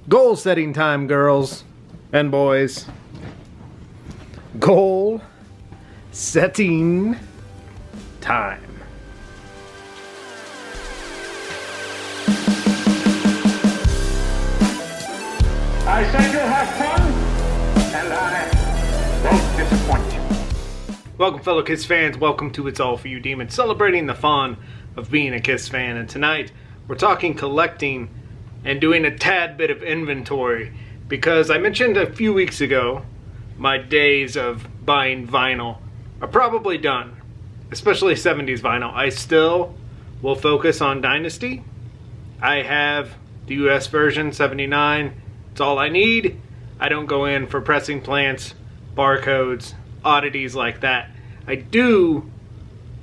Goal setting time, girls and boys. Goal setting time. I said you'll have fun, and I won't disappoint you. Welcome, fellow Kiss fans. Welcome to It's All For You Demons, celebrating the fun of being a Kiss fan. And tonight, we're talking collecting and doing a tad bit of inventory, because I mentioned a few weeks ago my days of buying vinyl are probably done, especially 70s vinyl. I still will focus on Dynasty. I have the US version, 79. It's all I need. I don't go in for pressing plants, barcodes, oddities like that. I do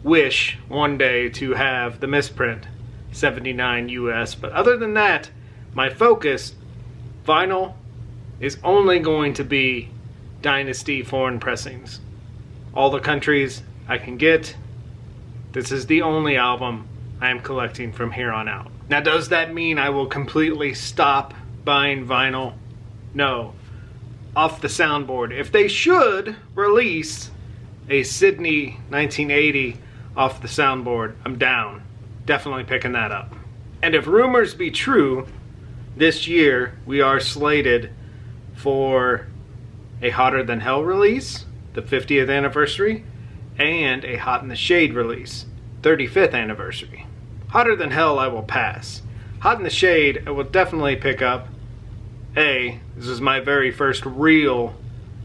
wish one day to have the misprint 79 US, but other than that, my focus, vinyl, is only going to be Dynasty foreign pressings. All the countries I can get. This is the only album I am collecting from here on out. Now, does that mean I will completely stop buying vinyl? No. Off the soundboard. If they should release a Sydney 1980 off the soundboard, I'm down. Definitely picking that up. And if rumors be true, this year we are slated for a Hotter Than Hell release, the 50th anniversary, and a Hot in the Shade release, 35th anniversary. Hotter Than Hell I will pass. Hot in the Shade I will definitely pick up. A, this is my very first real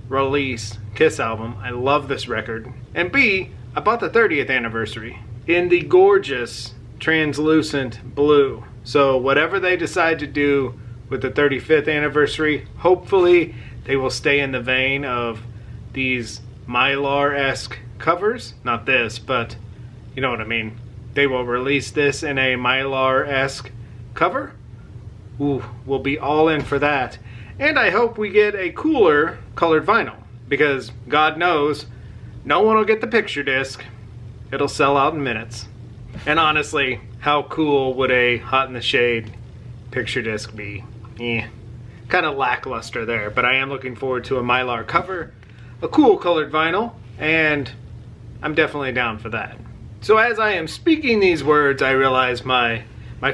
release Kiss album. I love this record. And B, I bought the 30th anniversary in the gorgeous translucent blue. So whatever they decide to do with the 35th anniversary, hopefully they will stay in the vein of these Mylar-esque covers. Not this, but you know what I mean. They will release this in a Mylar-esque cover. Ooh, we'll be all in for that. And I hope we get a cooler colored vinyl, because God knows no one will get the picture disc. It'll sell out in minutes. And honestly, how cool would a Hot in the Shade picture disc be? Kind of lackluster there, but I am looking forward to a Mylar cover, a cool colored vinyl, and I'm definitely down for that. So as I am speaking these words, I realize my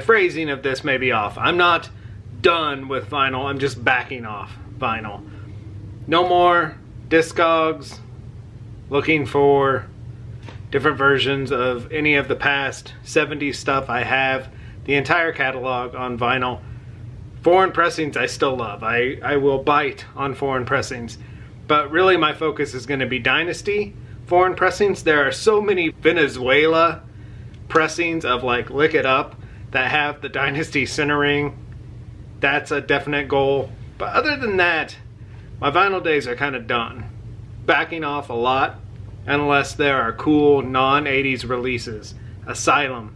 phrasing of this may be off. I'm not done with vinyl, I'm just backing off vinyl. No more Discogs, looking for different versions of any of the past 70s stuff. I have the entire catalog on vinyl. Foreign pressings I still love. I will bite on foreign pressings. But really my focus is going to be Dynasty foreign pressings. There are so many Venezuela pressings of like Lick It Up that have the Dynasty centering. That's a definite goal. But other than that, my vinyl days are kind of done. Backing off a lot unless there are cool non-80s releases. Asylum,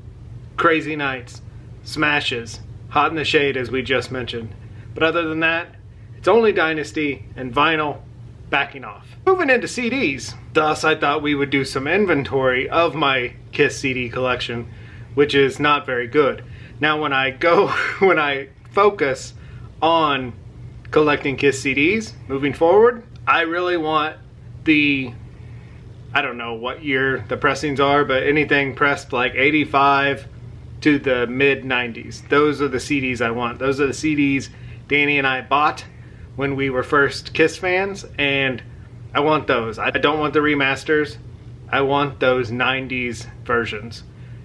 Crazy Nights, Smashes, Hot in the Shade as we just mentioned. But other than that, it's only Dynasty and vinyl. Backing off. Moving into CDs. Thus I thought we would do some inventory of my Kiss CD collection, which is not very good. Now when I focus on collecting Kiss CDs moving forward, I really want I don't know what year the pressings are, but anything pressed like 85 to the mid 90s. Those are the CDs I want. Those are the CDs Danny and I bought when we were first Kiss fans, and I want those. I don't want the remasters. I want those 90s versions.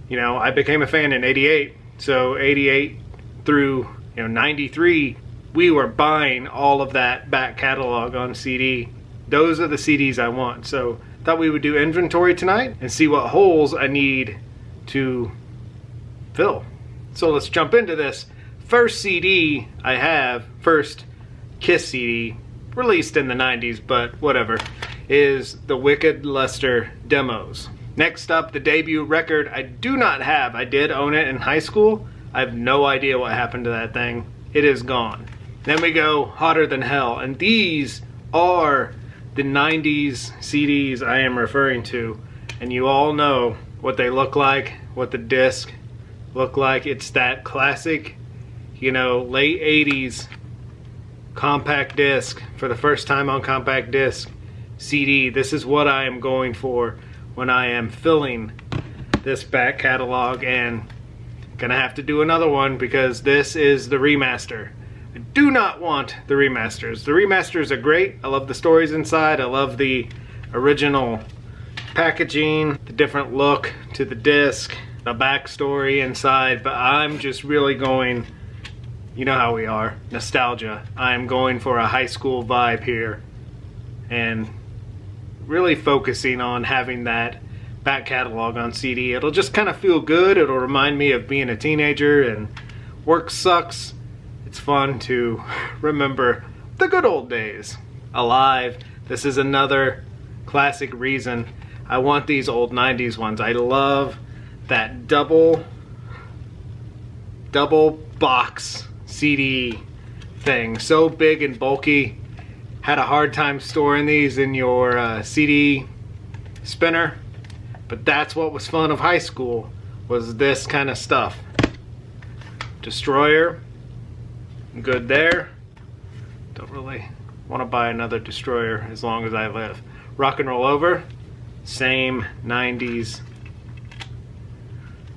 You know, I became a fan in 88, so 88 through 93, we were buying all of that back catalog on CD. Those are the CDs I want. So thought we would do inventory tonight and see what holes I need to fill. So let's jump into this. First CD I have, first Kiss CD, released in the 90s, but whatever, is the Wicked Lester demos. Next up, the debut record I do not have. I did own it in high school. I have no idea what happened to that thing. It is gone. Then we go Hotter Than Hell, and these are the 90s CDs I am referring to, and you all know what they look like, what the disc look like. It's that classic, late 80s compact disc, for the first time on compact disc, CD. This is what I am going for when I am filling this back catalog, and gonna have to do another one because this is the remaster. I do not want the remasters. The remasters are great. I love the stories inside. I love the original packaging, the different look to the disc, the backstory inside, but I'm just really going, you know how we are, nostalgia. I'm going for a high school vibe here and really focusing on having that back catalog on CD. It'll just kind of feel good. It'll remind me of being a teenager and work sucks. It's fun to remember the good old days. Alive. This is another classic reason I want these old 90s ones. I love that double box CD thing. So big and bulky. Had a hard time storing these in your CD spinner. But that's what was fun of high school, was this kind of stuff. Destroyer, good there. Don't really want to buy another Destroyer as long as I live. Rock and Roll Over, same 90s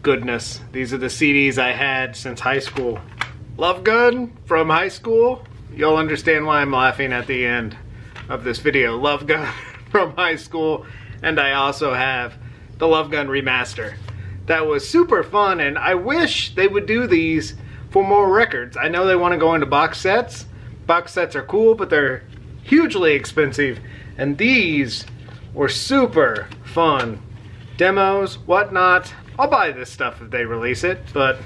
goodness. These are the CDs I had since high school. Love Gun from high school. You'll understand why I'm laughing at the end of this video. Love Gun from high school. And I also have the Love Gun remaster. That was super fun, and I wish they would do these for more records. I know they want to go into box sets. Box sets are cool, but they're hugely expensive, and these were super fun. Demos, whatnot. I'll buy this stuff if they release it, but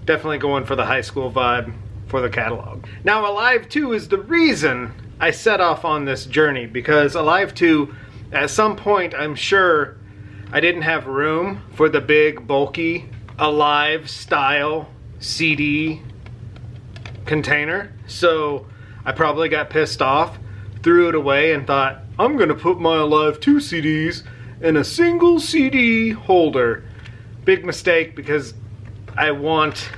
definitely going for the high school vibe for the catalog. Now, Alive 2 is the reason I set off on this journey, because Alive 2, at some point, I'm sure I didn't have room for the big, bulky, Alive style CD container. So I probably got pissed off, threw it away, and thought, I'm gonna put my Alive 2 CDs in a single CD holder. Big mistake, because I want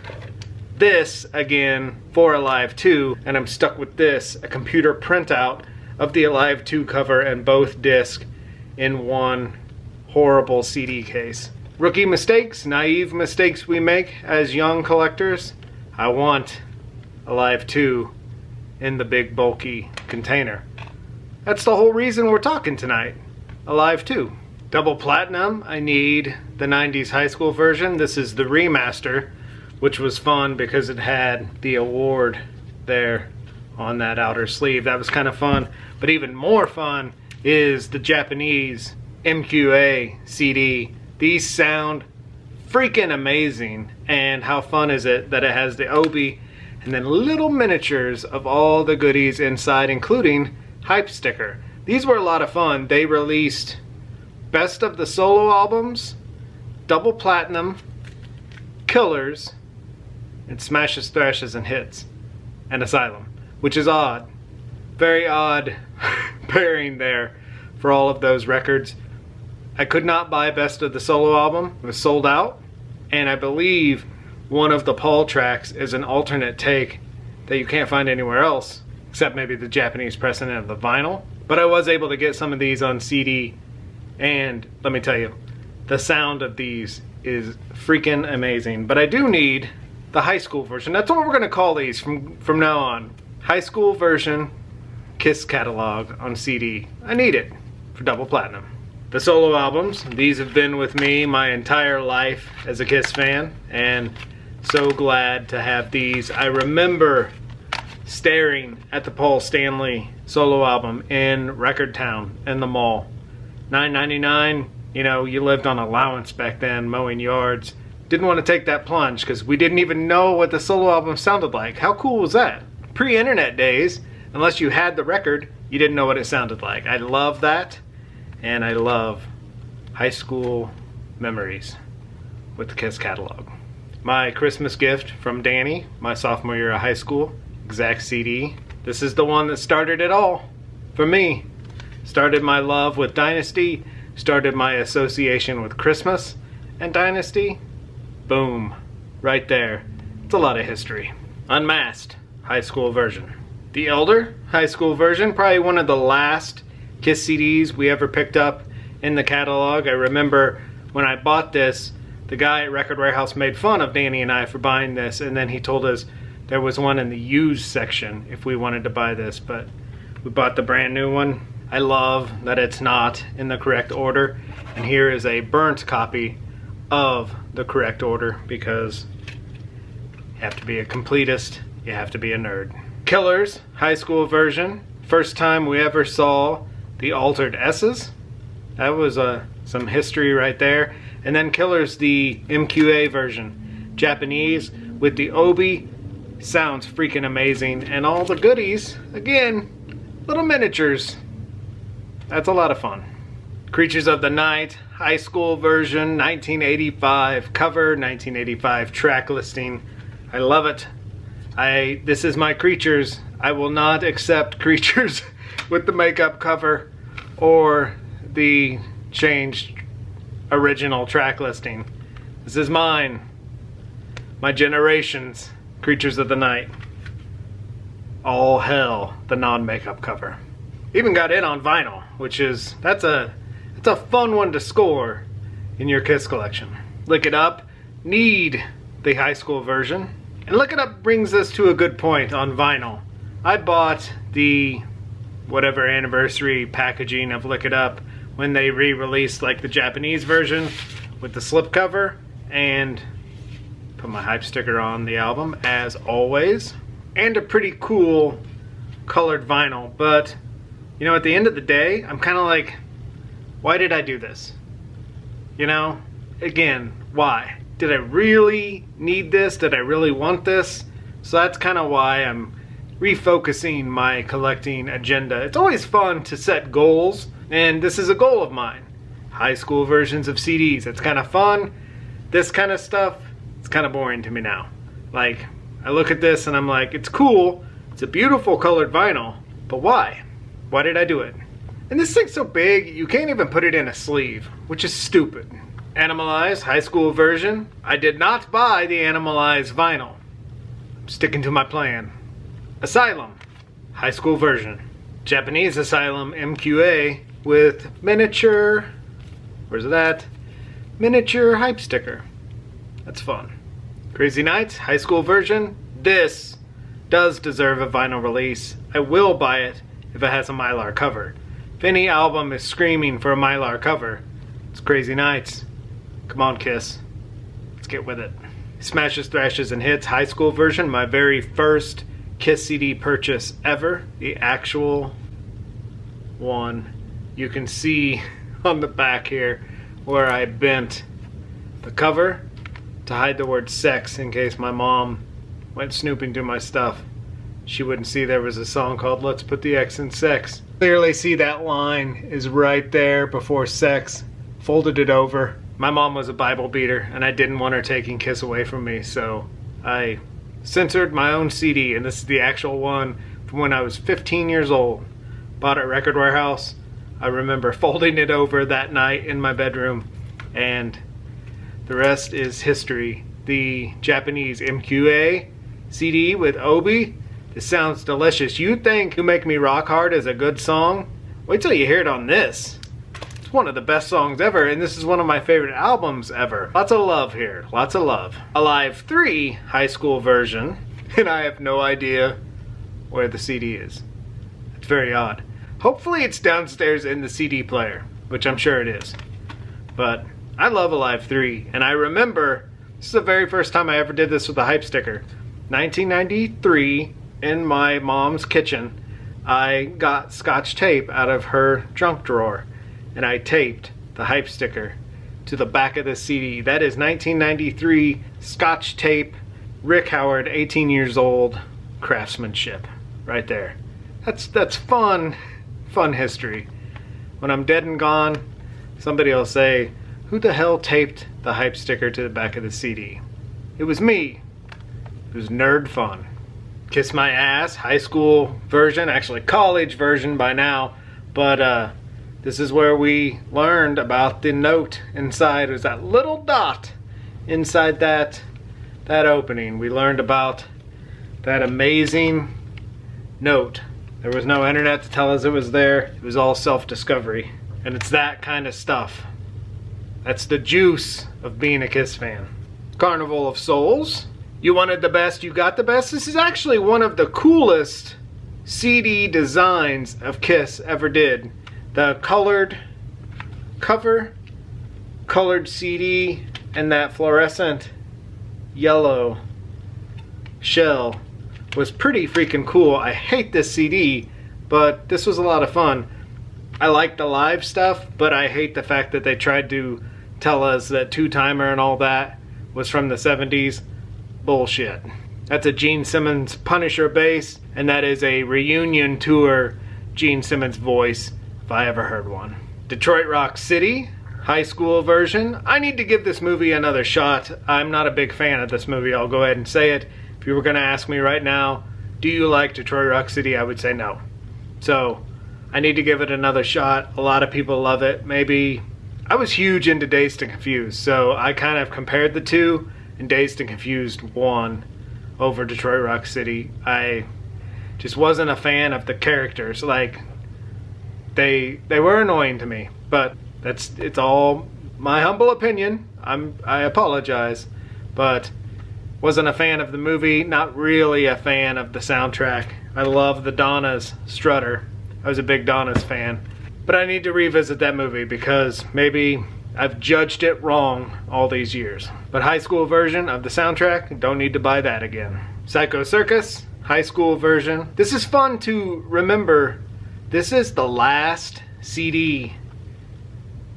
this again for Alive 2, and I'm stuck with this, a computer printout of the Alive 2 cover and both discs in one horrible CD case. Rookie mistakes, naive mistakes we make as young collectors. I want Alive 2 in the big bulky container. That's the whole reason we're talking tonight. Alive 2. Double platinum, I need the 90s high school version. This is the remaster, which was fun because it had the award there on that outer sleeve. That was kind of fun. But even more fun is the Japanese MQA CD. These sound freaking amazing, and how fun is it that it has the obi and then little miniatures of all the goodies inside, including hype sticker. These were a lot of fun. They released best of the solo albums, double platinum, killers, and smashes, thrashes, and hits, and Asylum, which is odd. Very odd pairing there for all of those records. I could not buy best of the solo album. It was sold out. And I believe one of the Paul tracks is an alternate take that you can't find anywhere else, except maybe the Japanese pressing of the vinyl. But I was able to get some of these on CD, and let me tell you, the sound of these is freaking amazing. But I do need the high school version. That's what we're gonna call these from now on. High school version Kiss catalog on CD. I need it for double platinum. The solo albums, these have been with me my entire life as a Kiss fan, and so glad to have these. I remember staring at the Paul Stanley solo album in Record Town in the mall. $9.99, you know, you lived on allowance back then, mowing yards. Didn't want to take that plunge because we didn't even know what the solo album sounded like. How cool was that? Pre-internet days, unless you had the record, you didn't know what it sounded like. I love that. And I love high school memories with the Kiss catalog. My Christmas gift from Danny, my sophomore year of high school, exact CD. This is the one that started it all for me. Started my love with Dynasty, started my association with Christmas and Dynasty. Boom, right there. It's a lot of history. Unmasked, high school version. The Elder high school version, probably one of the last Kiss CDs we ever picked up in the catalog. I remember when I bought this, the guy at Record Warehouse made fun of Danny and I for buying this, and then he told us there was one in the used section if we wanted to buy this, but we bought the brand new one. I love that it's not in the correct order, and here is a burnt copy of the correct order because you have to be a completist, you have to be a nerd. Killers high school version, first time we ever saw the altered S's. That was some history right there. And then Killers, the MQA version, Japanese with the obi, sounds freaking amazing. And all the goodies, again, little miniatures. That's a lot of fun. Creatures of the Night, high school version, 1985 cover, 1985 track listing. I love it. This is my Creatures. I will not accept Creatures with the makeup cover or the changed original track listing. This is mine. My generation's Creatures of the Night. All hell, the non-makeup cover. Even got it on vinyl, which is, that's a fun one to score in your Kiss collection. Look It Up, need the high school version. And Look It Up brings us to a good point on vinyl. I bought the whatever anniversary packaging of Look It Up when they re-released like the Japanese version with the slipcover, and put my hype sticker on the album as always, and a pretty cool colored vinyl. But you know, at the end of the day, I'm kind of like, why did I do this? You know, again, why? Did I really need this? Did I really want this? So that's kind of why I'm refocusing my collecting agenda. It's always fun to set goals, and this is a goal of mine. High school versions of CDs. It's kind of fun. This kind of stuff, it's kind of boring to me now. Like, I look at this and I'm like, it's cool. It's a beautiful colored vinyl, but why? Why did I do it? And this thing's so big, you can't even put it in a sleeve, which is stupid. Animalized high school version. I did not buy the Animalized vinyl. I'm sticking to my plan. Asylum high school version. Japanese Asylum MQA with miniature, where's that? Miniature hype sticker. That's fun. Crazy Nights high school version. This does deserve a vinyl release. I will buy it if it has a Mylar cover. If any album is screaming for a Mylar cover, it's Crazy Nights. Come on, Kiss. Let's get with it. Smashes, Thrashes, and Hits high school version. My very first Kiss CD purchase ever. The actual one. You can see on the back here where I bent the cover to hide the word sex in case my mom went snooping through my stuff. She wouldn't see there was a song called Let's Put the X in Sex. Clearly see that line is right there before sex. Folded it over. My mom was a Bible beater and I didn't want her taking Kiss away from me, so I censored my own CD, and this is the actual one from when I was 15 years old. Bought it at Record Warehouse. I remember folding it over that night in my bedroom, and the rest is history. The Japanese MQA CD with Obi. This sounds delicious. You think You Make Me Rock Hard is a good song? Wait till you hear it on this. It's one of the best songs ever, and this is one of my favorite albums ever. Lots of love here. Lots of love. Alive 3 high school version, and I have no idea where the CD is. It's very odd. Hopefully it's downstairs in the CD player, which I'm sure it is. But I love Alive 3, and I remember, this is the very first time I ever did this with a hype sticker. 1993, in my mom's kitchen, I got Scotch tape out of her junk drawer, and I taped the hype sticker to the back of the CD. That is 1993 Scotch tape, Rick Howard, 18 years old, craftsmanship, right there. That's fun history. When I'm dead and gone, somebody will say, who the hell taped the hype sticker to the back of the CD? It was me. It was nerd fun. Kiss My Ass, high school version, actually college version by now, but this is where we learned about the note inside. It was that little dot inside that opening. We learned about that amazing note. There was no internet to tell us it was there. It was all self-discovery. And it's that kind of stuff. That's the juice of being a Kiss fan. Carnival of Souls. You wanted the best, you got the best. This is actually one of the coolest CD designs of Kiss ever did. The colored cover, colored CD, and that fluorescent yellow shell was pretty freaking cool. I hate this CD, but this was a lot of fun. I like the live stuff, but I hate the fact that they tried to tell us that Two-Timer and all that was from the 70s. Bullshit. That's a Gene Simmons Punisher bass, and that is a reunion tour Gene Simmons voice, if I ever heard one. Detroit Rock City, high school version. I need to give this movie another shot. I'm not a big fan of this movie, I'll go ahead and say it. If you were going to ask me right now, do you like Detroit Rock City, I would say no. So, I need to give it another shot. A lot of people love it. Maybe, I was huge into Dazed and Confused, so I kind of compared the two, and Dazed and Confused won over Detroit Rock City. I just wasn't a fan of the characters. Like, they were annoying to me, but it's all my humble opinion. I apologize, but wasn't a fan of the movie, not really a fan of the soundtrack. I love the Donna's Strutter. I was a big Donna's fan. But I need to revisit that movie because maybe I've judged it wrong all these years. But high school version of the soundtrack, don't need to buy that again. Psycho Circus, high school version. This is fun to remember. This is the last CD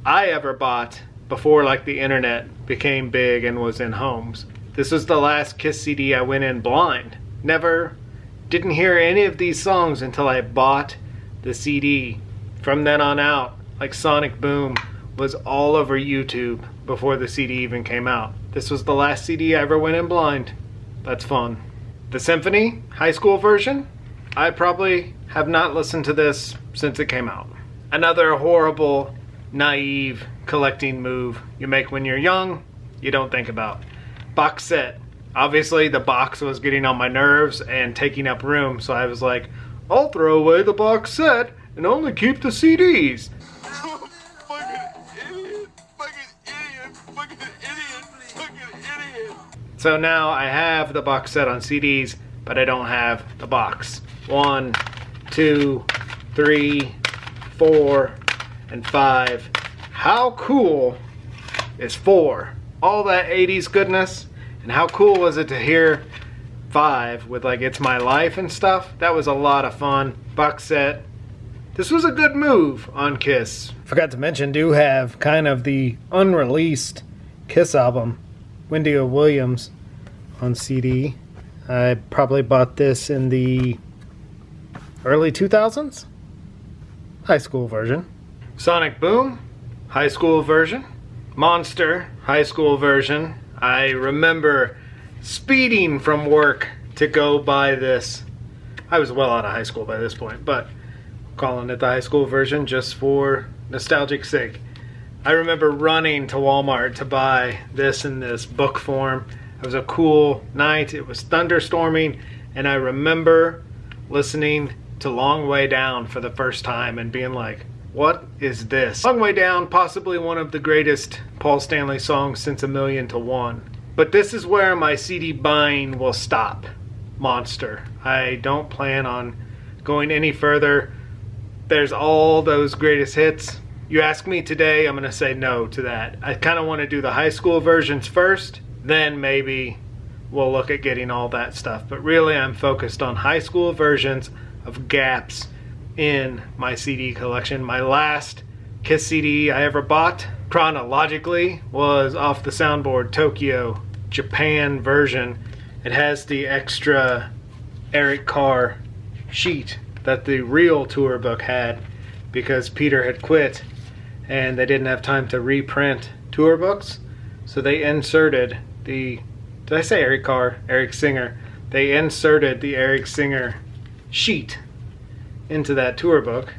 I ever bought before like the internet became big and was in homes. This was the last Kiss CD I went in blind. Didn't hear any of these songs until I bought the CD. From then on out, like Sonic Boom was all over YouTube before the CD even came out. This was the last CD I ever went in blind. That's fun. The Symphony, high school version. I probably have not listened to this since it came out. Another horrible, naive collecting move you make when you're young, you don't think about. Box set. Obviously the box was getting on my nerves and taking up room, so I was like, I'll throw away the box set and only keep the CDs. So now I have the box set on CDs, but I don't have the box. 1, 2, 3, 4, and 5. How cool is 4? All that 80s goodness, and how cool was it to hear 5 with like It's My Life and stuff? That was a lot of fun. Box set. This was a good move on Kiss. Forgot to mention, do have kind of the unreleased Kiss album, Wendy of Williams, on CD. I probably bought this in the early 2000s. High school version. Sonic Boom, high school version. Monster, high school version. I remember speeding from work to go buy this. I was well out of high school by this point, but calling it the high school version just for nostalgic sake. I remember running to Walmart to buy this in this book form. It was a cool night. It was thunderstorming, and I remember listening to Long Way Down for the first time and being like, what is this? Long Way Down, possibly one of the greatest Paul Stanley songs since A Million to One. But this is where my CD buying will stop. Monster. I don't plan on going any further. There's all those greatest hits. You ask me today, I'm going to say no to that. I kind of want to do the high school versions first, then maybe we'll look at getting all that stuff. But really, I'm focused on high school versions of gaps in my CD collection. My last Kiss CD I ever bought, chronologically, was off the soundboard Tokyo Japan version. It has the extra Eric Carr sheet that the real tour book had because Peter had quit and they didn't have time to reprint tour books. So they inserted the, did I say Eric Carr? Eric Singer. They inserted the Eric Singer sheet into that tour book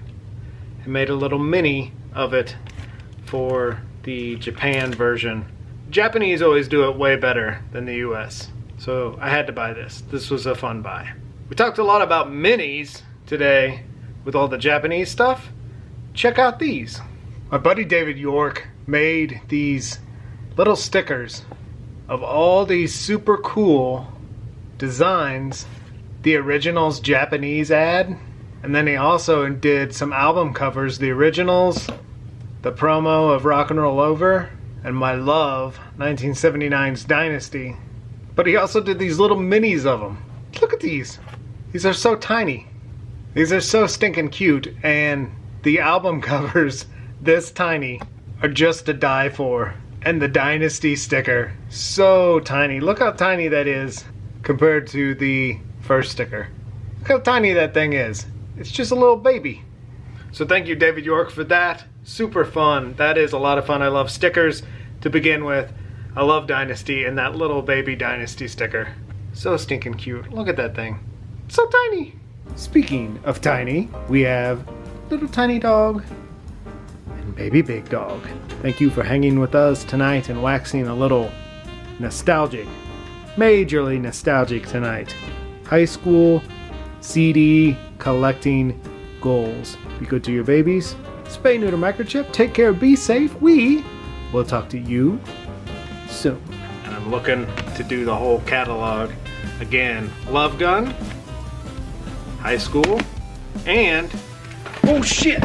and made a little mini of it for the Japan version. Japanese always do it way better than the US. So I had to buy this. This was a fun buy. We talked a lot about minis today with all the Japanese stuff. Check out these. My buddy David York made these little stickers of all these super cool designs, the originals Japanese ad, and then he also did some album covers, the originals, the promo of Rock and Roll Over, and My Love, 1979's Dynasty. But he also did these little minis of them. Look at these. These are so tiny. These are so stinking cute, and the album covers, this tiny, are just to die for. And the Dynasty sticker, so tiny. Look how tiny that is compared to the first sticker. Look how tiny that thing is. It's just a little baby. So thank you, David York, for that. Super fun. That is a lot of fun. I love stickers to begin with. I love Dynasty and that little baby Dynasty sticker. So stinking cute. Look at that thing. It's so tiny. Speaking of tiny, we have little tiny dog and baby big dog. Thank you for hanging with us tonight and waxing a little nostalgic. Majorly nostalgic tonight. High school CD collecting goals. Be good to your babies. Spay, neuter, microchip. Take care. Be safe. We will talk to you soon. And I'm looking to do the whole catalog again. Love Gun, High School, and oh shit!